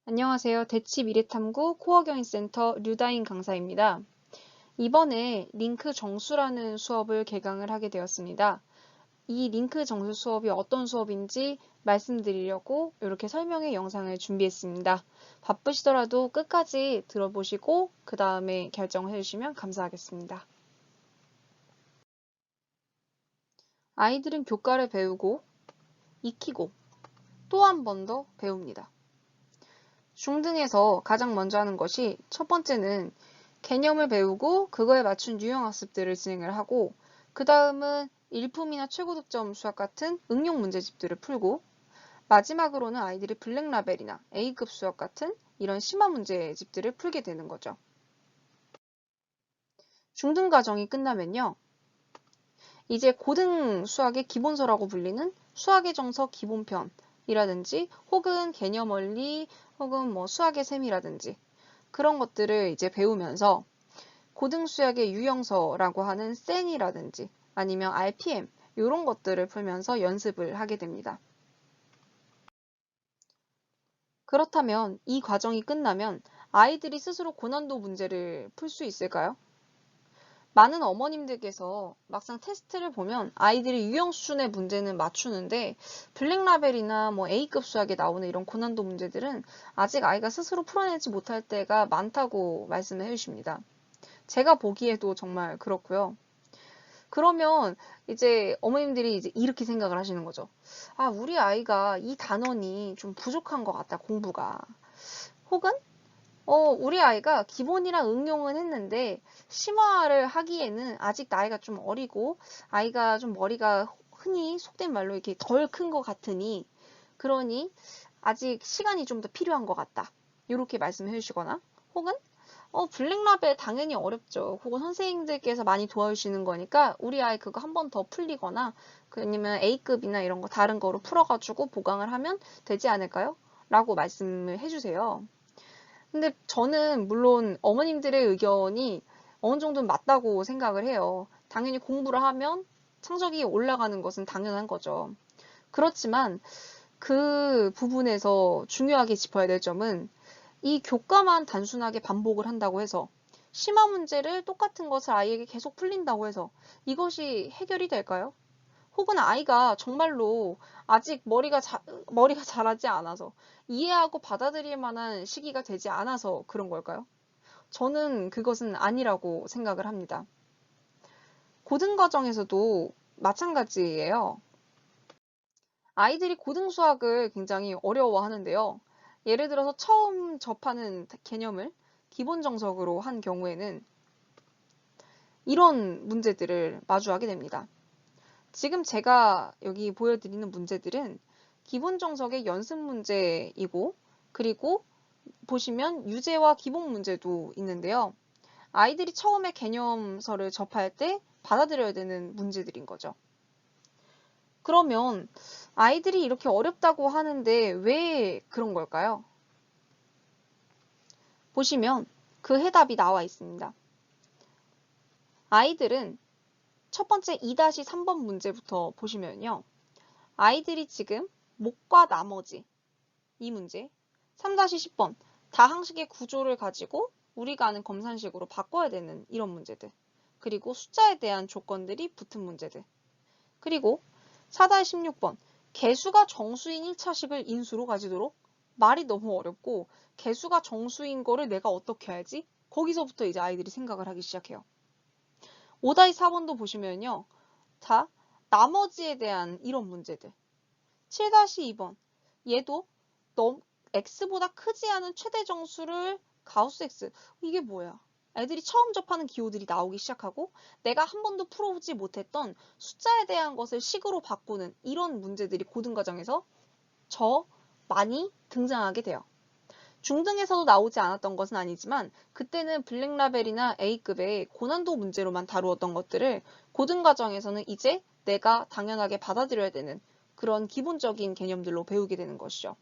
안녕하세요. 대치미래탐구 코어경위센터 류다인 강사입니다. 이번에 링크 정수라는 수업을 개강을 하게 되었습니다. 이 링크 정수 수업이 어떤 수업인지 말씀드리려고 이렇게 설명의 영상을 준비했습니다. 바쁘시더라도 끝까지 들어보시고 그 다음에 결정을 해주시면 감사하겠습니다. 아이들은 교과를 배우고 익히고 또 한 번 더 배웁니다. 중등에서 가장 먼저 하는 것이 첫 번째는 개념을 배우고 그거에 맞춘 유형학습들을 진행을 하고 그 다음은 일품이나 최고득점 수학 같은 응용 문제집들을 풀고 마지막으로는 아이들이 블랙라벨이나 A급 수학 같은 이런 심화 문제집들을 풀게 되는 거죠. 중등 과정이 끝나면요. 이제 고등 수학의 기본서라고 불리는 수학의 정석 기본편이라든지 혹은 개념 원리 혹은 뭐 수학의 셈이라든지 그런 것들을 이제 배우면서 고등수학의 유형서라고 하는 센이라든지 아니면 RPM 이런 것들을 풀면서 연습을 하게 됩니다. 그렇다면 이 과정이 끝나면 아이들이 스스로 고난도 문제를 풀 수 있을까요? 많은 어머님들께서 막상 테스트를 보면 아이들이 유형 수준의 문제는 맞추는데 블랙라벨이나 뭐 A급 수학에 나오는 이런 고난도 문제들은 아직 아이가 스스로 풀어내지 못할 때가 많다고 말씀을 해주십니다. 제가 보기에도 정말 그렇고요. 그러면 이제 어머님들이 이제 이렇게 생각을 하시는 거죠. 아, 우리 아이가 이 단원이 좀 부족한 것 같다, 공부가. 혹은, 우리 아이가 기본이랑 응용은 했는데, 심화를 하기에는 아직 나이가 좀 어리고, 아이가 좀 머리가 흔히 속된 말로 이렇게 덜 큰 것 같으니, 그러니 아직 시간이 좀 더 필요한 것 같다. 이렇게 말씀해 주시거나, 혹은 블랙라벨 당연히 어렵죠. 그거 선생님들께서 많이 도와주시는 거니까 우리 아이 그거 한 번 더 풀리거나 아니면 A급이나 이런 거 다른 거로 풀어가지고 보강을 하면 되지 않을까요? 라고 말씀을 해주세요. 근데 저는 물론 어머님들의 의견이 어느 정도는 맞다고 생각을 해요. 당연히 공부를 하면 성적이 올라가는 것은 당연한 거죠. 그렇지만 그 부분에서 중요하게 짚어야 될 점은 이 교과만 단순하게 반복을 한다고 해서 심화 문제를 똑같은 것을 아이에게 계속 풀린다고 해서 이것이 해결이 될까요? 혹은 아이가 정말로 아직 머리가 자라지 않아서 이해하고 받아들일 만한 시기가 되지 않아서 그런 걸까요? 저는 그것은 아니라고 생각을 합니다. 고등과정에서도 마찬가지예요. 아이들이 고등수학을 굉장히 어려워하는데요. 예를 들어서 처음 접하는 개념을 기본 정석으로 한 경우에는 이런 문제들을 마주하게 됩니다. 지금 제가 여기 보여드리는 문제들은 기본 정석의 연습 문제이고 그리고 보시면 유제와 기본 문제도 있는데요. 아이들이 처음에 개념서를 접할 때 받아들여야 되는 문제들인 거죠. 그러면 아이들이 이렇게 어렵다고 하는데 왜 그런 걸까요? 보시면 그 해답이 나와 있습니다. 아이들은 첫 번째 2-3번 문제부터 보시면요. 아이들이 지금 목과 나머지 이 문제 3-10번 다항식의 구조를 가지고 우리가 아는 검산식으로 바꿔야 되는 이런 문제들 그리고 숫자에 대한 조건들이 붙은 문제들 그리고 4-16번 개수가 정수인 1차식을 인수로 가지도록 말이 너무 어렵고 개수가 정수인 거를 내가 어떻게 알지? 거기서부터 이제 아이들이 생각을 하기 시작해요. 5-4번도 보시면요. 자, 나머지에 대한 이런 문제들. 7-2번 얘도 x보다 크지 않은 최대 정수를 가우스 x 이게 뭐야? 애들이 처음 접하는 기호들이 나오기 시작하고 내가 한 번도 풀어보지 못했던 숫자에 대한 것을 식으로 바꾸는 이런 문제들이 고등과정에서 많이 등장하게 돼요. 중등에서도 나오지 않았던 것은 아니지만 그때는 블랙라벨이나 A급의 고난도 문제로만 다루었던 것들을 고등과정에서는 이제 내가 당연하게 받아들여야 되는 그런 기본적인 개념들로 배우게 되는 것이죠.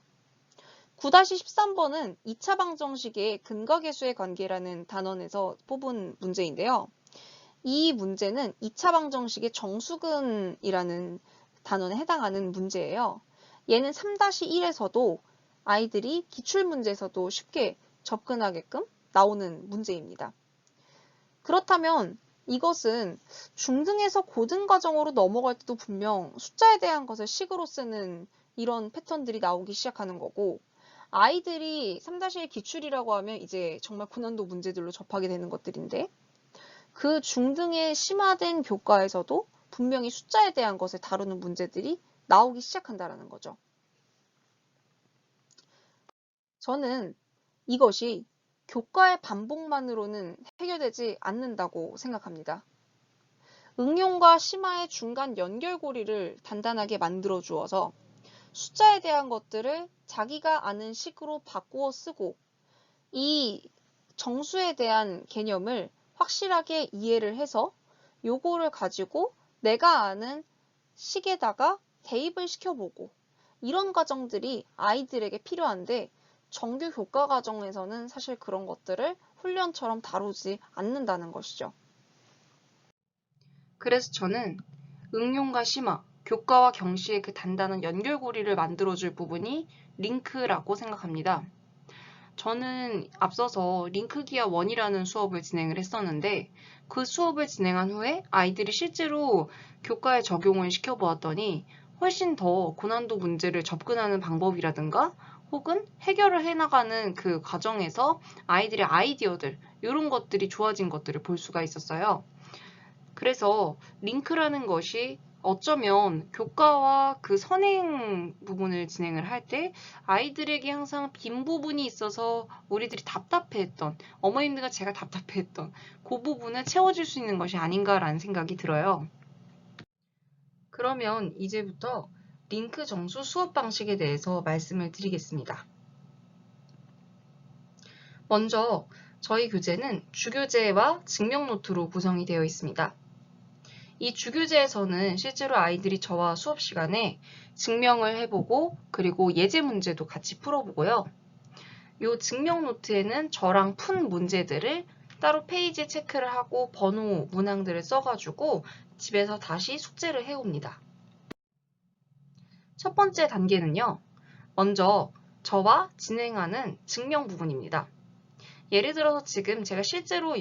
9-13번은 2차 방정식의 근거계수의 관계라는 단원에서 뽑은 문제인데요. 이 문제는 2차 방정식의 정수근이라는 단원에 해당하는 문제예요. 얘는 3-1에서도 아이들이 기출문제에서도 쉽게 접근하게끔 나오는 문제입니다. 그렇다면 이것은 중등에서 고등 과정으로 넘어갈 때도 분명 숫자에 대한 것을 식으로 쓰는 이런 패턴들이 나오기 시작하는 거고, 아이들이 3-1 기출이라고 하면 이제 정말 고난도 문제들로 접하게 되는 것들인데, 그 중등의 심화된 교과에서도 분명히 숫자에 대한 것을 다루는 문제들이 나오기 시작한다는 거죠. 저는 이것이 교과의 반복만으로는 해결되지 않는다고 생각합니다. 응용과 심화의 중간 연결고리를 단단하게 만들어 주어서 숫자에 대한 것들을 자기가 아는 식으로 바꾸어 쓰고 이 정수에 대한 개념을 확실하게 이해를 해서 요거를 가지고 내가 아는 식에다가 대입을 시켜보고 이런 과정들이 아이들에게 필요한데 정규 교과 과정에서는 사실 그런 것들을 훈련처럼 다루지 않는다는 것이죠. 그래서 저는 응용과 심화, 교과와 경시의 그 단단한 연결고리를 만들어줄 부분이 링크라고 생각합니다. 저는 앞서서 링크기하 1이라는 수업을 진행을 했었는데 그 수업을 진행한 후에 아이들이 실제로 교과에 적용을 시켜보았더니 훨씬 더 고난도 문제를 접근하는 방법이라든가 혹은 해결을 해나가는 그 과정에서 아이들의 아이디어들 이런 것들이 좋아진 것들을 볼 수가 있었어요. 그래서 링크라는 것이 어쩌면 교과와 그 선행 부분을 진행을 할 때 아이들에게 항상 빈 부분이 있어서 우리들이 답답해했던, 어머님들과 제가 답답해했던 그 부분을 채워줄 수 있는 것이 아닌가라는 생각이 들어요. 그러면 이제부터 링크 정수 수업 방식에 대해서 말씀을 드리겠습니다. 먼저 저희 교재는 주교재와 증명노트로 구성이 되어 있습니다. 이 주교재에서는 실제로 아이들이 저와 수업 시간에 증명을 해보고 그리고 예제 문제도 같이 풀어보고요. 이 증명 노트에는 저랑 푼 문제들을 따로 페이지에 체크를 하고 번호 문항들을 써가지고 집에서 다시 숙제를 해옵니다. 첫 번째 단계는요. 먼저 저와 진행하는 증명 부분입니다. 예를 들어서 지금 제가 실제로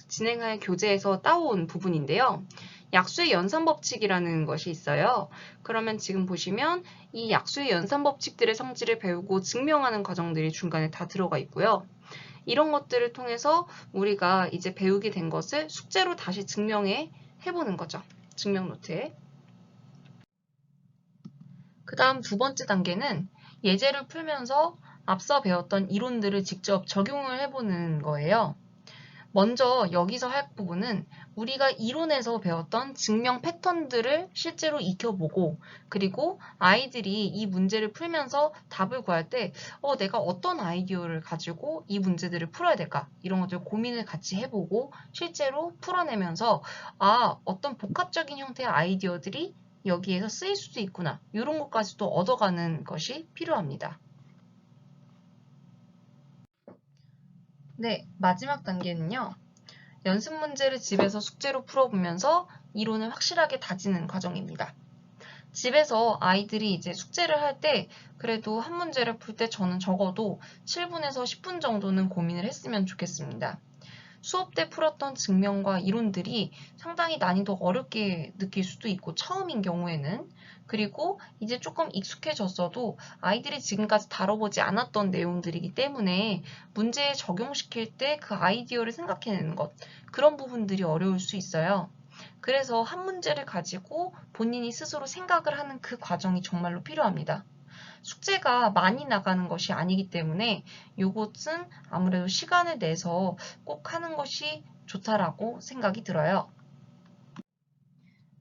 진행할 교재에서 따온 부분인데요. 약수의 연산법칙이라는 것이 있어요. 그러면 지금 보시면 이 약수의 연산법칙들의 성질을 배우고 증명하는 과정들이 중간에 다 들어가 있고요. 이런 것들을 통해서 우리가 이제 배우게 된 것을 숙제로 다시 증명해 보는 거죠. 증명 노트에. 그 다음 두 번째 단계는 예제를 풀면서 앞서 배웠던 이론들을 직접 적용을 해보는 거예요. 먼저 여기서 할 부분은 우리가 이론에서 배웠던 증명 패턴들을 실제로 익혀보고 그리고 아이들이 이 문제를 풀면서 답을 구할 때 내가 어떤 아이디어를 가지고 이 문제들을 풀어야 될까 이런 것들 고민을 같이 해보고 실제로 풀어내면서 어떤 복합적인 형태의 아이디어들이 여기에서 쓰일 수도 있구나 이런 것까지도 얻어가는 것이 필요합니다. 네, 마지막 단계는요. 연습 문제를 집에서 숙제로 풀어보면서 이론을 확실하게 다지는 과정입니다. 집에서 아이들이 이제 숙제를 할 때 그래도 한 문제를 풀 때 저는 적어도 7분에서 10분 정도는 고민을 했으면 좋겠습니다. 수업 때 풀었던 증명과 이론들이 상당히 난이도가 어렵게 느낄 수도 있고 처음인 경우에는 그리고 이제 조금 익숙해졌어도 아이들이 지금까지 다뤄보지 않았던 내용들이기 때문에 문제에 적용시킬 때 그 아이디어를 생각해내는 것 그런 부분들이 어려울 수 있어요. 그래서 한 문제를 가지고 본인이 스스로 생각을 하는 그 과정이 정말로 필요합니다. 숙제가 많이 나가는 것이 아니기 때문에 이것은 아무래도 시간을 내서 꼭 하는 것이 좋다라고 생각이 들어요.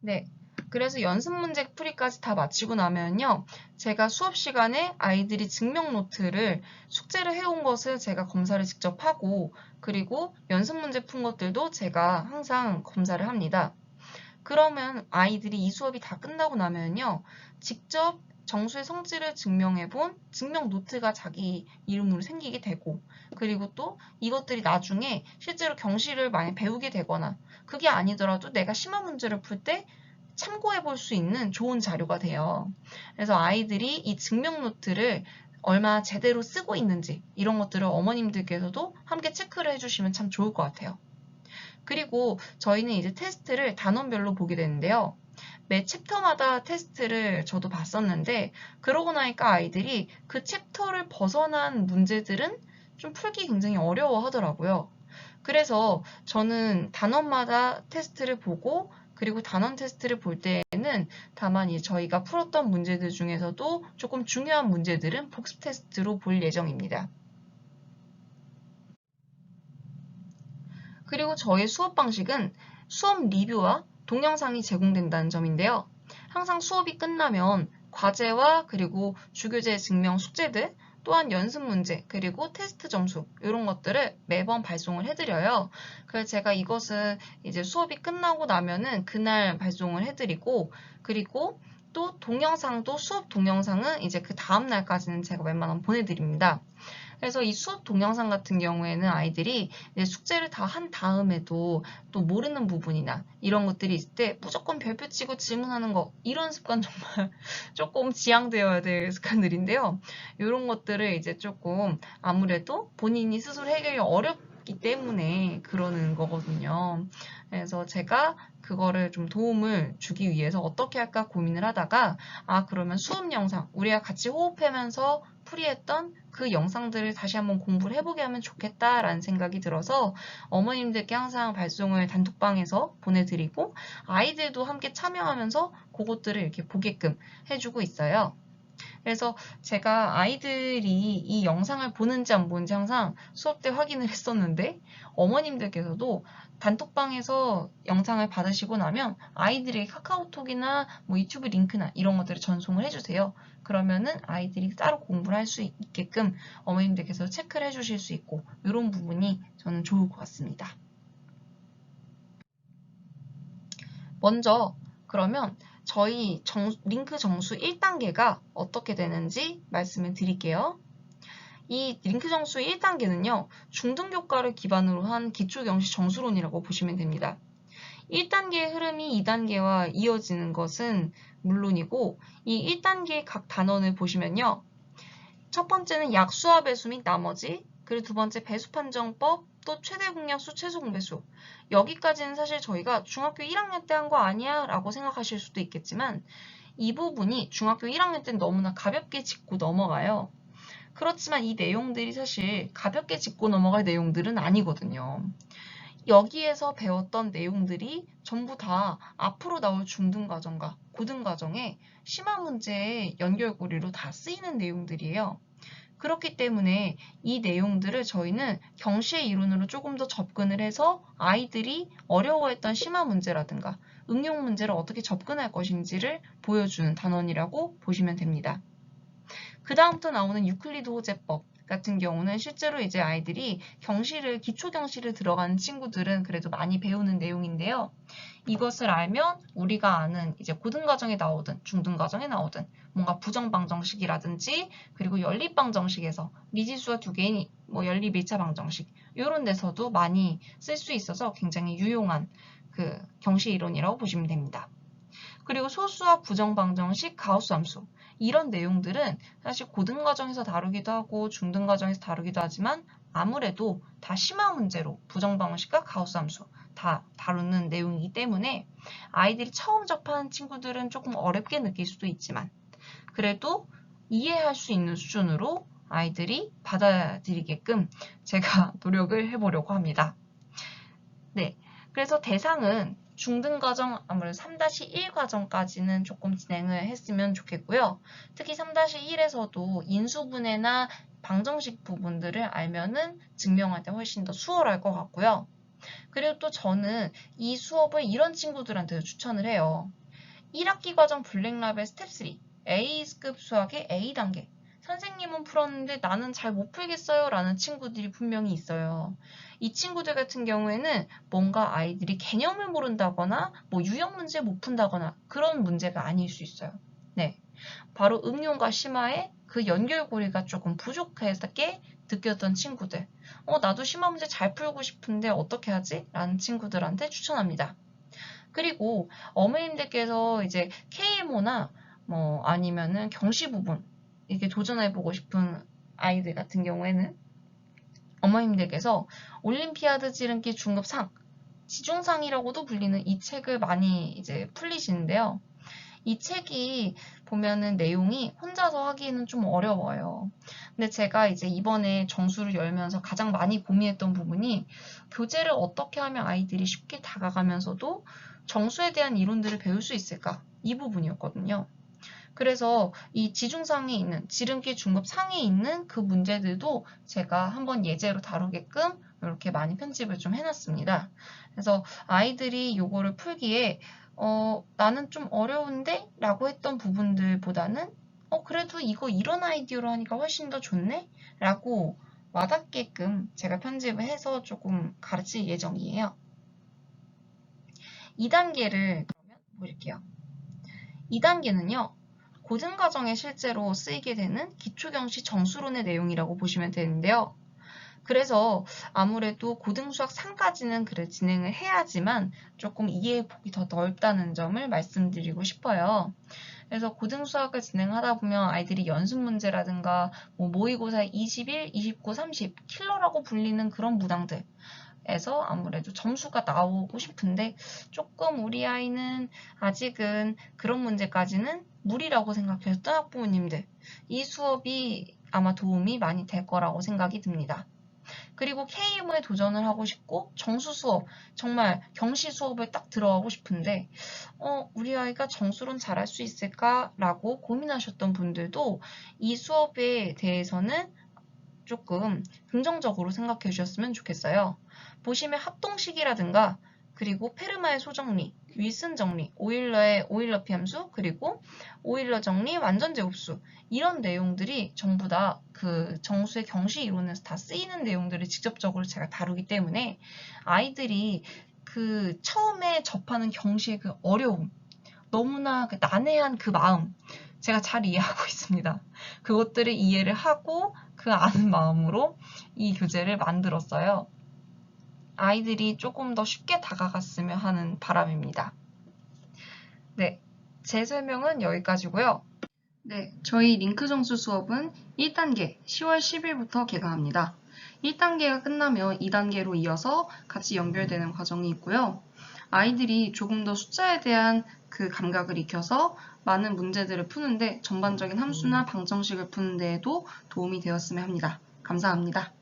네. 그래서 연습 문제 풀이까지 다 마치고 나면요. 제가 수업 시간에 아이들이 증명 노트를 숙제를 해온 것을 제가 검사를 직접 하고 그리고 연습 문제 푼 것들도 제가 항상 검사를 합니다. 그러면 아이들이 이 수업이 다 끝나고 나면요. 직접 정수의 성질을 증명해본 증명 노트가 자기 이름으로 생기게 되고 그리고 또 이것들이 나중에 실제로 경시를 많이 배우게 되거나 그게 아니더라도 내가 심화 문제를 풀 때 참고해 볼 수 있는 좋은 자료가 돼요. 그래서 아이들이 이 증명 노트를 얼마 제대로 쓰고 있는지 이런 것들을 어머님들께서도 함께 체크를 해주시면 참 좋을 것 같아요. 그리고 저희는 이제 테스트를 단원별로 보게 되는데요. 매 챕터마다 테스트를 저도 봤었는데 그러고 나니까 아이들이 그 챕터를 벗어난 문제들은 좀 풀기 굉장히 어려워 하더라고요. 그래서 저는 단원마다 테스트를 보고 그리고 단원 테스트를 볼 때에는 다만 저희가 풀었던 문제들 중에서도 조금 중요한 문제들은 복습 테스트로 볼 예정입니다. 그리고 저의 수업 방식은 수업 리뷰와 동영상이 제공된다는 점인데요. 항상 수업이 끝나면 과제와 그리고 주교재 증명 숙제들, 또한 연습 문제, 그리고 테스트 점수 이런 것들을 매번 발송을 해드려요. 그래서 제가 이것은 이제 수업이 끝나고 나면은 그날 발송을 해드리고 그리고 또 동영상도 수업 동영상은 이제 그 다음 날까지는 제가 웬만하면 보내드립니다. 그래서 이 수업 동영상 같은 경우에는 아이들이 숙제를 다 한 다음에도 또 모르는 부분이나 이런 것들이 있을 때 무조건 별표 치고 질문하는 거 이런 습관 정말 조금 지양되어야 될 습관들인데요. 이런 것들을 이제 조금 아무래도 본인이 스스로 해결이 어렵기 때문에 그러는 거거든요. 그래서 제가 그거를 좀 도움을 주기 위해서 어떻게 할까 고민을 하다가 그러면 수업 영상 우리가 같이 호흡하면서 풀이했던 그 영상들을 다시 한번 공부를 해보게 하면 좋겠다라는 생각이 들어서 어머님들께 항상 발송을 단톡방에서 보내드리고 아이들도 함께 참여하면서 그것들을 이렇게 보게끔 해주고 있어요. 그래서 제가 아이들이 이 영상을 보는지 안 보는지 항상 수업 때 확인을 했었는데 어머님들께서도 단톡방에서 영상을 받으시고 나면 아이들에게 카카오톡이나 뭐 유튜브 링크나 이런 것들을 전송을 해주세요. 그러면은 아이들이 따로 공부를 할 수 있게끔 어머님들께서 체크를 해주실 수 있고 이런 부분이 저는 좋을 것 같습니다. 먼저 그러면 저희 링크 정수 1단계가 어떻게 되는지 말씀을 드릴게요. 이 링크 정수 1단계는요. 중등교과를 기반으로 한 기초경시 정수론이라고 보시면 됩니다. 1단계의 흐름이 2단계와 이어지는 것은 물론이고 이 1단계의 각 단원을 보시면요. 첫 번째는 약수와 배수 및 나머지, 그리고 두 번째 배수 판정법, 또 최대 공약수, 최소 공배수. 여기까지는 사실 저희가 중학교 1학년 때 한 거 아니야? 라고 생각하실 수도 있겠지만 이 부분이 중학교 1학년 때는 너무나 가볍게 짚고 넘어가요. 그렇지만 이 내용들이 사실 가볍게 짚고 넘어갈 내용들은 아니거든요. 여기에서 배웠던 내용들이 전부 다 앞으로 나올 중등과정과 고등과정에 심화 문제의 연결고리로 다 쓰이는 내용들이에요. 그렇기 때문에 이 내용들을 저희는 경시의 이론으로 조금 더 접근을 해서 아이들이 어려워했던 심화 문제라든가 응용 문제를 어떻게 접근할 것인지를 보여주는 단원이라고 보시면 됩니다. 그 다음부터 나오는 유클리드 호재법 같은 경우는 실제로 이제 아이들이 기초 경시를 들어가는 친구들은 그래도 많이 배우는 내용인데요. 이것을 알면 우리가 아는 이제 고등과정에 나오든 중등과정에 나오든 뭔가 부정방정식이라든지 그리고 연립방정식에서 미지수가 두 개인 뭐 연립 1차 방정식 이런 데서도 많이 쓸 수 있어서 굉장히 유용한 그 경시 이론이라고 보시면 됩니다. 그리고 소수와 부정방정식, 가우스 함수 이런 내용들은 사실 고등과정에서 다루기도 하고 중등과정에서 다루기도 하지만 아무래도 다 심화 문제로 부정방정식과 가우스 함수 다 다루는 내용이기 때문에 아이들이 처음 접하는 친구들은 조금 어렵게 느낄 수도 있지만 그래도 이해할 수 있는 수준으로 아이들이 받아들이게끔 제가 노력을 해보려고 합니다. 네, 그래서 대상은 중등과정 아무래도 3-1 과정까지는 조금 진행을 했으면 좋겠고요. 특히 3-1에서도 인수분해나 방정식 부분들을 알면은 증명할 때 훨씬 더 수월할 것 같고요. 그리고 또 저는 이 수업을 이런 친구들한테도 추천을 해요. 1학기 과정 블랙라벨 스텝 3, A급 수학의 A단계. 선생님은 풀었는데 나는 잘 못 풀겠어요 라는 친구들이 분명히 있어요. 이 친구들 같은 경우에는 뭔가 아이들이 개념을 모른다거나 뭐 유형 문제 못 푼다거나 그런 문제가 아닐 수 있어요. 네, 바로 응용과 심화의 그 연결고리가 조금 부족하게 느꼈던 친구들. 나도 심화 문제 잘 풀고 싶은데 어떻게 하지? 라는 친구들한테 추천합니다. 그리고 어머님들께서 이제 KMO나 뭐 아니면은 경시 부분 이렇게 도전해보고 싶은 아이들 같은 경우에는 어머님들께서 올림피아드 지름길 중급상, 지중상이라고도 불리는 이 책을 많이 이제 풀리시는데요. 이 책이 보면은 내용이 혼자서 하기에는 좀 어려워요. 근데 제가 이제 이번에 정수를 열면서 가장 많이 고민했던 부분이 교재를 어떻게 하면 아이들이 쉽게 다가가면서도 정수에 대한 이론들을 배울 수 있을까? 이 부분이었거든요. 그래서 이 지중상에 있는 지름길 중급 상에 있는 그 문제들도 제가 한번 예제로 다루게끔 이렇게 많이 편집을 좀 해놨습니다. 그래서 아이들이 요거를 풀기에 나는 좀 어려운데? 라고 했던 부분들보다는 그래도 이거 이런 아이디어로 하니까 훨씬 더 좋네? 라고 와닿게끔 제가 편집을 해서 조금 가르칠 예정이에요. 2단계를 그러면 보실게요. 2단계는요. 고등과정에 실제로 쓰이게 되는 기초경시 정수론의 내용이라고 보시면 되는데요. 그래서 아무래도 고등수학 3까지는 그래 진행을 해야지만 조금 이해폭이 더 넓다는 점을 말씀드리고 싶어요. 그래서 고등수학을 진행하다 보면 아이들이 연습 문제라든가 모의고사 21, 29, 30 킬러라고 불리는 그런 무당들 에서 아무래도 점수가 나오고 싶은데 조금 우리 아이는 아직은 그런 문제까지는 무리라고 생각했던 학부모님들, 이 수업이 아마 도움이 많이 될 거라고 생각이 듭니다. 그리고 KMO에 도전을 하고 싶고 정수 수업, 정말 경시 수업을 딱 들어가고 싶은데 우리 아이가 정수론 잘할 수 있을까라고 고민하셨던 분들도 이 수업에 대해서는 조금 긍정적으로 생각해 주셨으면 좋겠어요. 보시면 합동식이라든가 그리고 페르마의 소정리, 윌슨 정리, 오일러의 오일러 피함수, 그리고 오일러 정리, 완전 제곱수 이런 내용들이 전부 다 그 정수의 경시 이론에서 다 쓰이는 내용들을 직접적으로 제가 다루기 때문에 아이들이 그 처음에 접하는 경시의 그 어려움, 너무나 그 난해한 그 마음 제가 잘 이해하고 있습니다. 그것들을 이해를 하고 그 아는 마음으로 이 교재를 만들었어요. 아이들이 조금 더 쉽게 다가갔으면 하는 바람입니다. 네, 제 설명은 여기까지고요. 네, 저희 링크 정수 수업은 1단계 10월 10일부터 개강합니다. 1단계가 끝나면 2단계로 이어서 같이 연결되는 과정이 있고요. 아이들이 조금 더 숫자에 대한 그 감각을 익혀서 많은 문제들을 푸는데 전반적인 함수나 방정식을 푸는 데에도 도움이 되었으면 합니다. 감사합니다.